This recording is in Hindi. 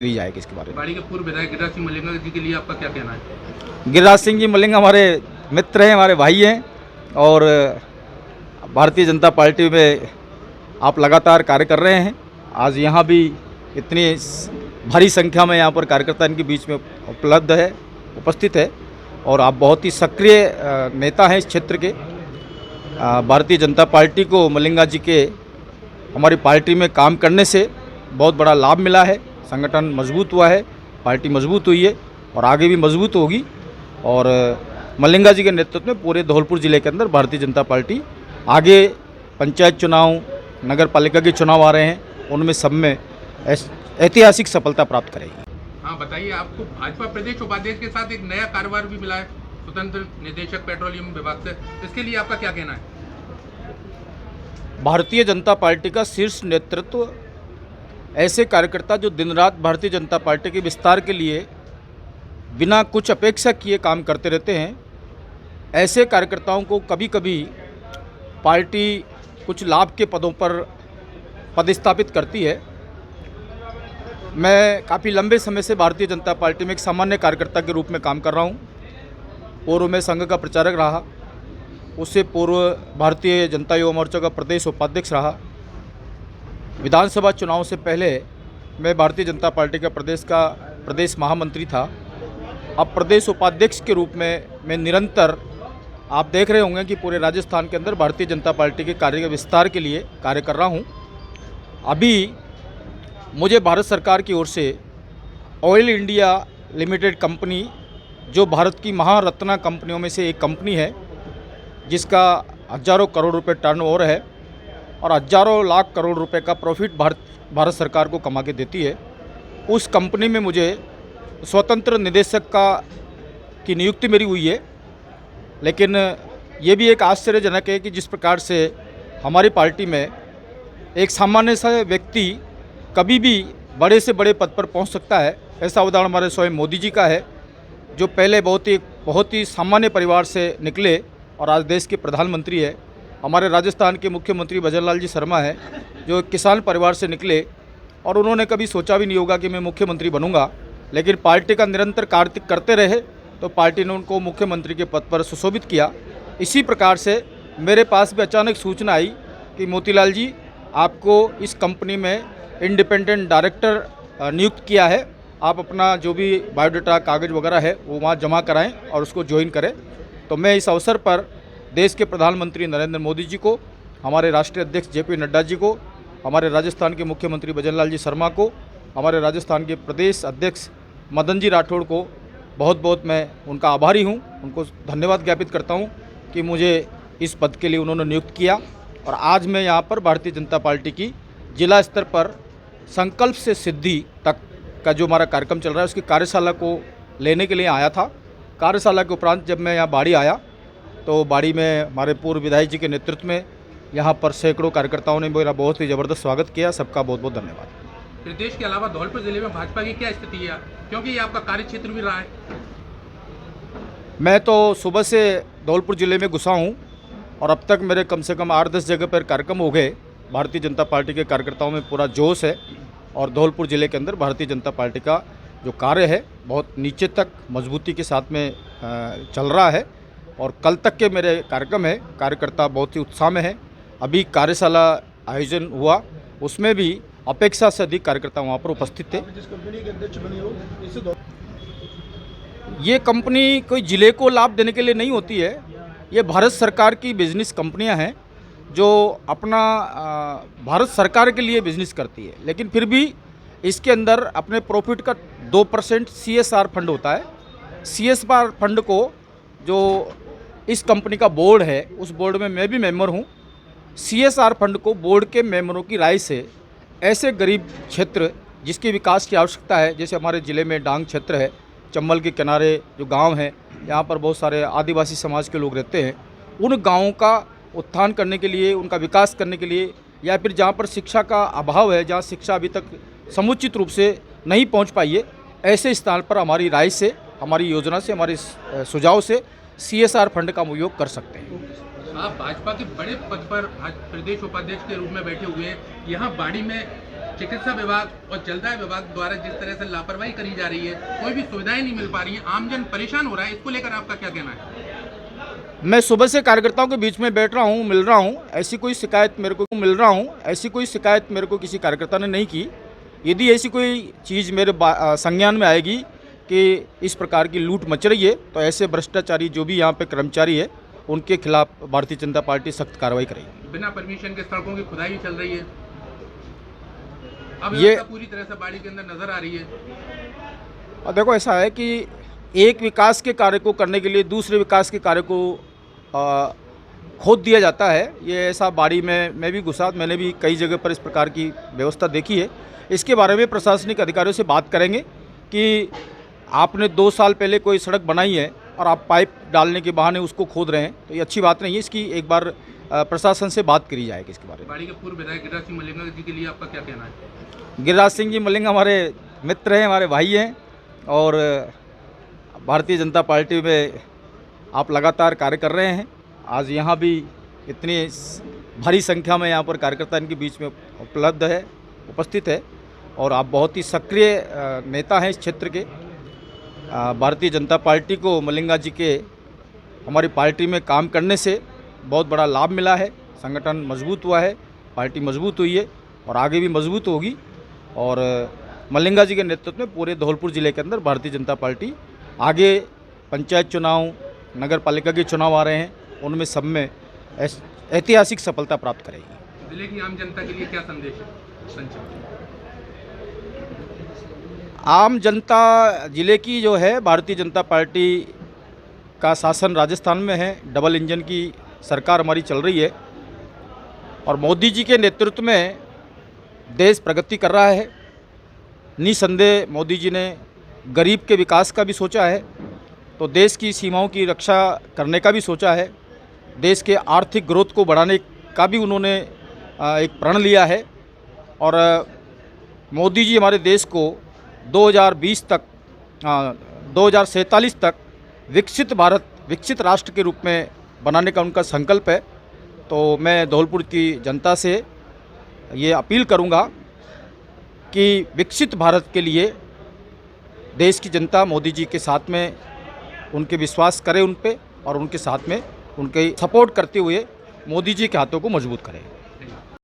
दी जाएगी इसके बारे में। बाड़ी के पूर्व विधायक गिरिराज सिंह मलिंगा जी के लिए आपका क्या कहना है? गिरिराज सिंह जी मलिंगा हमारे मित्र हैं, हमारे भाई हैं और भारतीय जनता पार्टी में आप लगातार कार्य कर रहे हैं। आज यहाँ भी इतनी भारी संख्या में यहाँ पर कार्यकर्ता इनके बीच में उपस्थित है और आप बहुत ही सक्रिय नेता हैं इस क्षेत्र के। भारतीय जनता पार्टी को मलिंगा जी के हमारी पार्टी में काम करने से बहुत बड़ा लाभ मिला है। संगठन मजबूत हुआ है, पार्टी मजबूत हुई है और आगे भी मजबूत होगी। और मलिंगा जी के नेतृत्व में पूरे धौलपुर ज़िले के अंदर भारतीय जनता पार्टी आगे पंचायत चुनाव, नगर पालिका के चुनाव आ रहे हैं, उनमें सब में ऐतिहासिक सफलता प्राप्त करेगी। हाँ बताइए, आपको भाजपा प्रदेश उपाध्यक्ष के साथ एक नया कारोबार भी मिला है स्वतंत्र निदेशक पेट्रोलियम विभाग से, इसके लिए आपका क्या कहना है? भारतीय जनता पार्टी का शीर्ष नेतृत्व ऐसे कार्यकर्ता जो दिन रात भारतीय जनता पार्टी के विस्तार के लिए बिना कुछ अपेक्षा किए काम करते रहते हैं, ऐसे कार्यकर्ताओं को कभी कभी पार्टी कुछ लाभ के पदों पर पदस्थापित करती है। मैं काफ़ी लंबे समय से भारतीय जनता पार्टी में एक सामान्य कार्यकर्ता के रूप में काम कर रहा हूँ। पूर्व में संघ का प्रचारक रहा, उससे पूर्व भारतीय जनता युवा मोर्चा का प्रदेश उपाध्यक्ष रहा। विधानसभा चुनाव से पहले मैं भारतीय जनता पार्टी का प्रदेश महामंत्री था। अब प्रदेश उपाध्यक्ष के रूप में मैं निरंतर, आप देख रहे होंगे कि पूरे राजस्थान के अंदर भारतीय जनता पार्टी के कार्य के विस्तार के लिए कार्य कर रहा हूँ। अभी मुझे भारत सरकार की ओर से ऑयल इंडिया लिमिटेड कंपनी, जो भारत की महारत्ना कंपनियों में से एक कंपनी है, जिसका हज़ारों करोड़ रुपए टर्नओवर है और हज़ारों लाख करोड़ रुपए का प्रॉफिट भारत सरकार को कमा के देती है, उस कंपनी में मुझे स्वतंत्र निदेशक की नियुक्ति मेरी हुई है। लेकिन ये भी एक आश्चर्यजनक है कि जिस प्रकार से हमारी पार्टी में एक सामान्य सा व्यक्ति कभी भी बड़े से बड़े पद पर पहुंच सकता है, ऐसा उदाहरण हमारे स्वयं मोदी जी का है, जो पहले बहुत ही सामान्य परिवार से निकले और आज देश के प्रधानमंत्री है। हमारे राजस्थान के मुख्यमंत्री भजनलाल जी शर्मा है, जो किसान परिवार से निकले और उन्होंने कभी सोचा भी नहीं होगा कि मैं मुख्यमंत्री बनूंगा, लेकिन पार्टी का निरंतर कार्य करते रहे तो पार्टी ने उनको मुख्यमंत्री के पद पर सुशोभित किया। इसी प्रकार से मेरे पास भी अचानक सूचना आई कि मोतीलाल जी, आपको इस कंपनी में इंडिपेंडेंट डायरेक्टर नियुक्त किया है, आप अपना जो भी बायोडाटा कागज़ वगैरह है वो वहाँ जमा कराएं और उसको ज्वाइन करें। तो मैं इस अवसर पर देश के प्रधानमंत्री नरेंद्र मोदी जी को, हमारे राष्ट्रीय अध्यक्ष जेपी नड्डा जी को, हमारे राजस्थान के मुख्यमंत्री भजनलाल जी शर्मा को, हमारे राजस्थान के प्रदेश अध्यक्ष मदन जी राठौड़ को बहुत बहुत मैं उनका आभारी हूं, उनको धन्यवाद ज्ञापित करता हूं कि मुझे इस पद के लिए उन्होंने नियुक्त किया। और आज मैं यहां पर भारतीय जनता पार्टी की जिला स्तर पर संकल्प से सिद्धि तक का जो हमारा कार्यक्रम चल रहा है, उसकी कार्यशाला को लेने के लिए आया था। कार्यशाला के उपरांत जब मैं यहाँ बाड़ी आया तो बाड़ी में हमारे पूर्व विधायक जी के नेतृत्व में यहाँ पर सैकड़ों कार्यकर्ताओं ने मेरा बहुत ही ज़बरदस्त स्वागत किया। सबका बहुत बहुत धन्यवाद। प्रदेश के अलावा धौलपुर जिले में भाजपा की क्या स्थिति है, क्योंकि ये आपका कार्य क्षेत्र भी रहा है? मैं तो सुबह से धौलपुर ज़िले में घुसा हूँ और अब तक मेरे कम से कम 8-10 जगह पर कार्यक्रम हो गए। भारतीय जनता पार्टी के कार्यकर्ताओं में पूरा जोश है और धौलपुर ज़िले के अंदर भारतीय जनता पार्टी का जो कार्य है बहुत नीचे तक मजबूती के साथ में चल रहा है। और कल तक के मेरे कार्यक्रम है, कार्यकर्ता बहुत ही उत्साह में है। अभी कार्यशाला आयोजन हुआ, उसमें भी अपेक्षा से अधिक कार्यकर्ता वहाँ पर उपस्थित थे। जिस कंपनी के अध्यक्ष बने हो, ये कंपनी कोई ज़िले को लाभ देने के लिए नहीं होती है, ये भारत सरकार की बिजनेस कंपनियां हैं जो अपना भारत सरकार के लिए बिजनेस करती है, लेकिन फिर भी इसके अंदर अपने प्रॉफिट का 2% CSR फंड होता है। CSR फंड को जो इस कंपनी का बोर्ड है, उस बोर्ड में मैं भी मेंबर हूँ। CSR फंड को बोर्ड के मेंबरों की राय से ऐसे गरीब क्षेत्र जिसके विकास की आवश्यकता है, जैसे हमारे ज़िले में डांग क्षेत्र है, चंबल के किनारे जो गांव हैं, यहाँ पर बहुत सारे आदिवासी समाज के लोग रहते हैं, उन गांवों का उत्थान करने के लिए, उनका विकास करने के लिए, या फिर जहाँ पर शिक्षा का अभाव है, जहाँ शिक्षा अभी तक समुचित रूप से नहीं पहुँच पाई है, ऐसे स्थान पर हमारी राय से, हमारी योजना से, हमारे सुझाव से CSR फंड का उपयोग कर सकते हैं। आप भाजपा के बड़े पद पर प्रदेश उपाध्यक्ष के रूप में बैठे हुए हैं, यहाँ बाड़ी में चिकित्सा विभाग और जलदाय विभाग द्वारा जिस तरह से लापरवाही करी जा रही है, कोई भी सुविधाएं नहीं मिल पा रही है, आमजन परेशान हो रहा है, इसको लेकर आपका क्या कहना है? मैं सुबह से कार्यकर्ताओं के बीच में बैठ रहा हूँ, मिल रहा हूँ, ऐसी कोई शिकायत मेरे को किसी कार्यकर्ता ने नहीं की। यदि ऐसी कोई चीज़ मेरे संज्ञान में आएगी कि इस प्रकार की लूट मच रही है, तो ऐसे भ्रष्टाचारी जो भी यहाँ पे कर्मचारी है, उनके खिलाफ भारतीय जनता पार्टी सख्त कार्रवाई करेगी। बिना परमिशन के सड़कों की खुदाई भी चल रही है, अब ये पूरी तरह से बाड़ी के अंदर नजर आ रही है। और देखो, ऐसा है कि एक विकास के कार्य को करने के लिए दूसरे विकास के कार्य को खोद दिया जाता है। ये ऐसा बाड़ी में मैं भी घुसा, मैंने भी कई जगह पर इस प्रकार की व्यवस्था देखी है। इसके बारे में प्रशासनिक अधिकारियों से बात करेंगे कि आपने 2 साल पहले कोई सड़क बनाई है और आप पाइप डालने के बहाने उसको खोद रहे हैं, तो ये अच्छी बात नहीं है। इसकी एक बार प्रशासन से बात करी जाएगी इसके बारे में। बाड़ी के पूर्व विधायक गिरिराज सिंह मलिंगा जी के लिए आपका क्या कहना है? गिरिराज सिंह जी मलिंगा हमारे मित्र हैं, हमारे भाई हैं, और भारतीय जनता पार्टी में आप लगातार कार्य कर रहे हैं। आज यहाँ भी इतनी भारी संख्या में यहाँ पर कार्यकर्ता इनके बीच में उपस्थित है, और आप बहुत ही सक्रिय नेता हैं इस क्षेत्र के। भारतीय जनता पार्टी को मलिंगा जी के हमारी पार्टी में काम करने से बहुत बड़ा लाभ मिला है। संगठन मजबूत हुआ है, पार्टी मजबूत हुई है और आगे भी मजबूत होगी। और मलिंगा जी के नेतृत्व में पूरे धौलपुर ज़िले के अंदर भारतीय जनता पार्टी आगे पंचायत चुनाव, नगर पालिका के चुनाव आ रहे हैं, उनमें सब में ऐतिहासिक सफलता प्राप्त करेगी। जिले की आम जनता के लिए क्या संदेश है? आम जनता, ज़िले की जो है, भारतीय जनता पार्टी का शासन राजस्थान में है, डबल इंजन की सरकार हमारी चल रही है, और मोदी जी के नेतृत्व में देश प्रगति कर रहा है। निसंदेह मोदी जी ने गरीब के विकास का भी सोचा है, तो देश की सीमाओं की रक्षा करने का भी सोचा है, देश के आर्थिक ग्रोथ को बढ़ाने का भी उन्होंने एक प्रण लिया है। और मोदी जी हमारे देश को 2020 तक 2047 तक विकसित भारत, विकसित राष्ट्र के रूप में बनाने का उनका संकल्प है। तो मैं धौलपुर की जनता से ये अपील करूंगा कि विकसित भारत के लिए देश की जनता मोदी जी के साथ में उनके विश्वास करे उन पे, और उनके साथ में उनके सपोर्ट करते हुए मोदी जी के हाथों को मजबूत करे।